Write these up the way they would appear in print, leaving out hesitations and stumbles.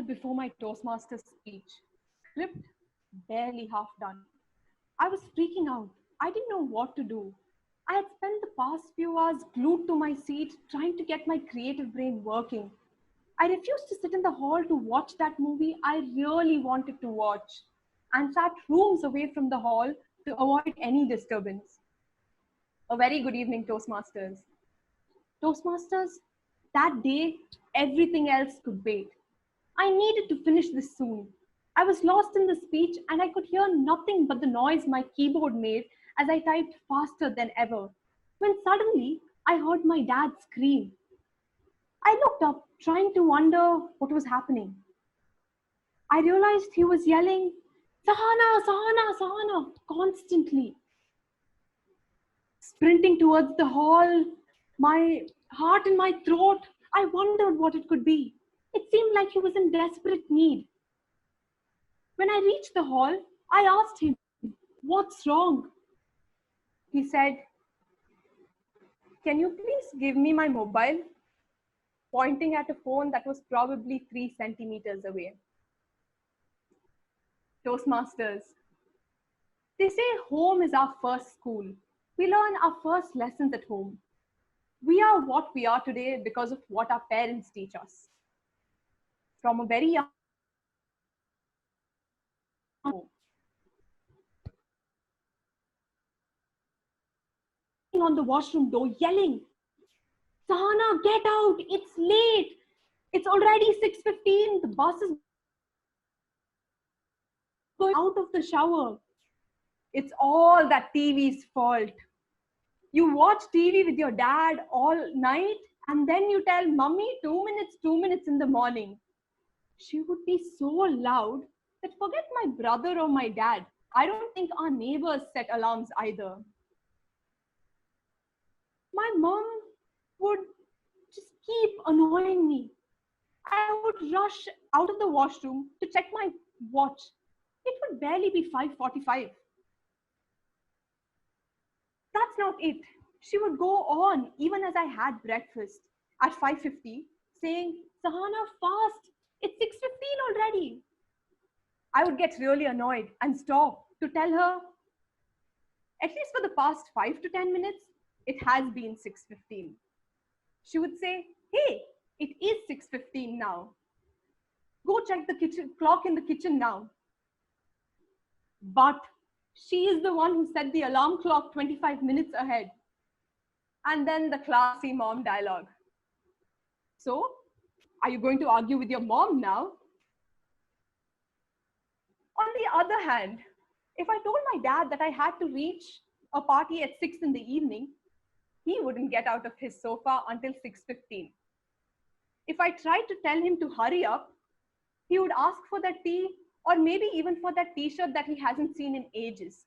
before my Toastmasters speech. Script barely half done. I was freaking out. I didn't know what to do. I had spent the past few hours glued to my seat trying to get my creative brain working. I refused to sit in the hall to watch that movie I really wanted to watch and sat rooms away from the hall to avoid any disturbance. A very good evening, Toastmasters. Toastmasters, that day, everything else could wait. I needed to finish this soon. I was lost in the speech and I could hear nothing but the noise my keyboard made as I typed faster than ever. When suddenly I heard my dad scream. I looked up, trying to wonder what was happening. I realized he was yelling, Sahana, Sahana, Sahana, constantly. Sprinting towards the hall, my heart in my throat, I wondered what it could be. It seemed like he was in desperate need. When I reached the hall, I asked him, what's wrong? He said, can you please give me my mobile? Pointing at a phone that was probably 3 centimeters away. Toastmasters. They say home is our first school. We learn our first lessons at home. We are what we are today because of what our parents teach us. From a very young on the washroom door yelling, Sahana, get out, it's late. It's already 6:15. The bus is going out of the shower. It's all that TV's fault. You watch TV with your dad all night and then you tell mommy 2 minutes in the morning. She would be so loud that forget my brother or my dad. I don't think our neighbors set alarms either. My mom would just keep annoying me. I would rush out of the washroom to check my watch. It would barely be 5:45. That's not it. She would go on even as I had breakfast at 5:50 saying, Sahana, fast. It's 6:15 already. I would get really annoyed and stop to tell her, at least for the past 5 to 10 minutes, it has been 6:15. She would say, hey, it is 6:15 now. Go check the kitchen clock in the kitchen now. But she is the one who set the alarm clock 25 minutes ahead. And then the classy mom dialogue. So, are you going to argue with your mom now? On the other hand, if I told my dad that I had to reach a party at 6 in the evening, he wouldn't get out of his sofa until 6:15. If I tried to tell him to hurry up, he would ask for that tea or maybe even for that t-shirt that he hasn't seen in ages.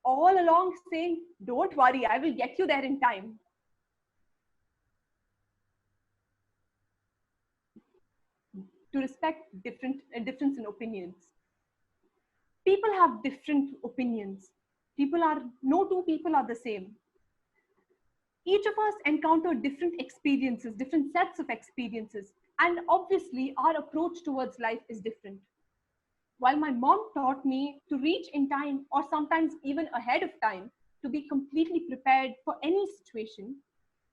All along saying, don't worry, I will get you there in time. To respect difference in opinions. People have different opinions. No two people are the same. Each of us encounter different experiences, different sets of experiences, and obviously our approach towards life is different. While my mom taught me to reach in time or sometimes even ahead of time to be completely prepared for any situation,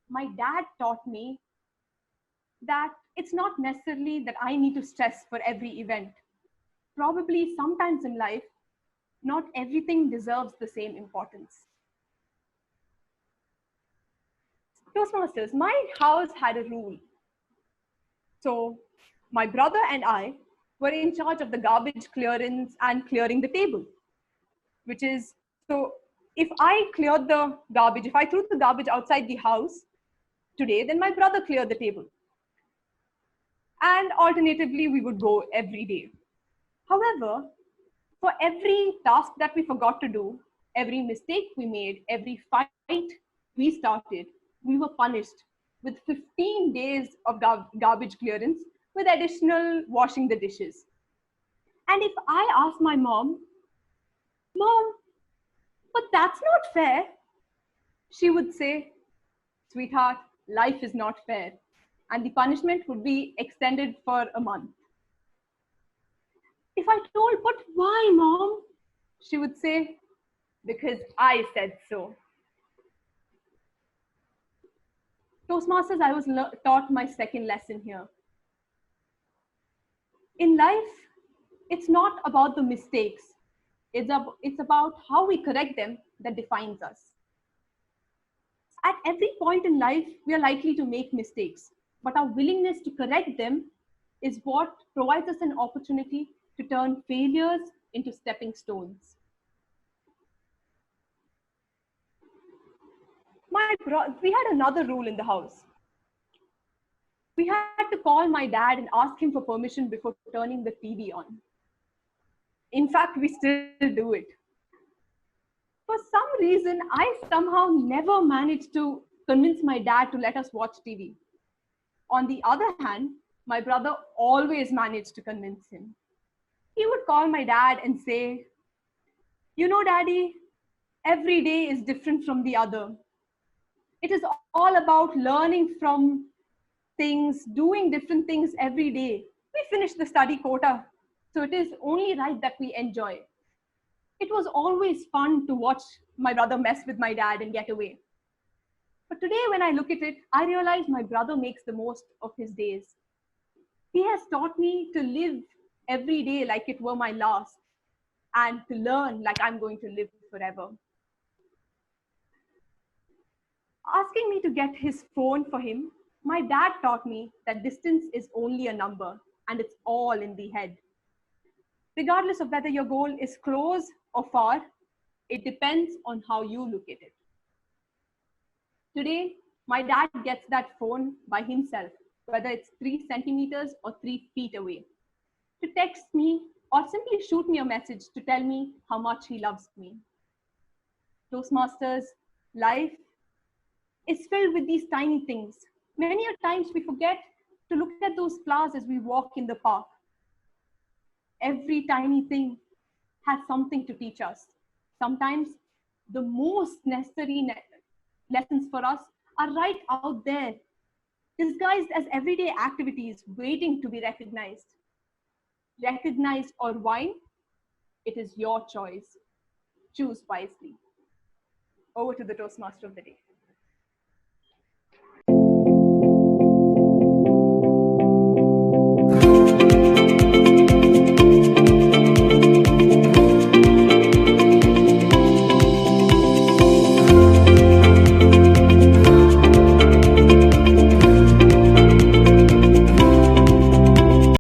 my dad taught me that it's not necessarily that I need to stress for every event. Probably sometimes in life, not everything deserves the same importance. Toastmasters, my house had a rule. So my brother and I were in charge of the garbage clearance and clearing the table, which is, so if I cleared the garbage, if I threw the garbage outside the house today, then my brother cleared the table. And alternatively, we would go every day. However, for every task that we forgot to do, every mistake we made, every fight we started, we were punished with 15 days of garbage clearance with additional washing the dishes. And if I asked my mom, Mom, but that's not fair, she would say, sweetheart, life is not fair. And the punishment would be extended for a month. If I told, but why, mom? She would say, because I said so. Toastmasters, I was taught my second lesson here. In life, it's not about the mistakes, it's about how we correct them that defines us. At every point in life, we are likely to make mistakes, but our willingness to correct them is what provides us an opportunity to turn failures into stepping stones. We had another rule in the house. We had to call my dad and ask him for permission before turning the TV on. In fact, we still do it. For some reason, I somehow never managed to convince my dad to let us watch TV. On the other hand, my brother always managed to convince him. He would call my dad and say, "You know, daddy, every day is different from the other. It is all about learning from things, doing different things every day. We finish the study quota, so it is only right that we enjoy." It was always fun to watch my brother mess with my dad and get away. But today, when I look at it, I realize my brother makes the most of his days. He has taught me to live every day like it were my last and to learn like I'm going to live forever. Asking me to get his phone for him, my dad taught me that distance is only a number and it's all in the head. Regardless of whether your goal is close or far, it depends on how you look at it. Today, my dad gets that phone by himself, whether it's 3 centimeters or 3 feet away, to text me or simply shoot me a message to tell me how much he loves me. Toastmasters, life is filled with these tiny things. Many a times we forget to look at those flowers as we walk in the park. Every tiny thing has something to teach us. Sometimes the most necessary lessons for us are right out there, disguised as everyday activities waiting to be recognized. Recognized or wine, it is your choice. Choose wisely. Over to the Toastmaster of the day.